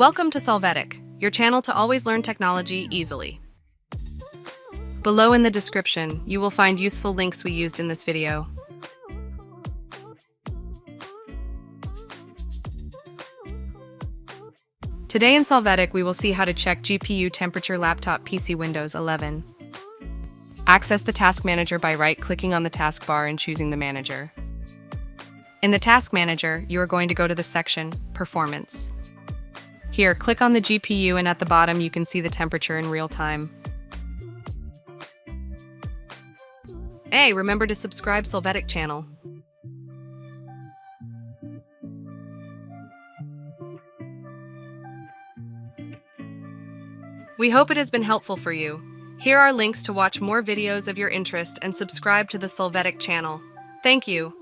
Welcome to Solvetic, your channel to always learn technology easily. Below in the description, you will find useful links we used in this video. Today in Solvetic, we will see how to check GPU temperature laptop PC Windows 11. Access the Task Manager by right-clicking on the taskbar and choosing the manager. In the Task Manager, you are going to go to the section Performance. Here, click on the GPU and at the bottom you can see the temperature in real time. Hey, remember to subscribe Solvetic channel. We hope it has been helpful for you. Here are links to watch more videos of your interest and subscribe to the Solvetic channel. Thank you.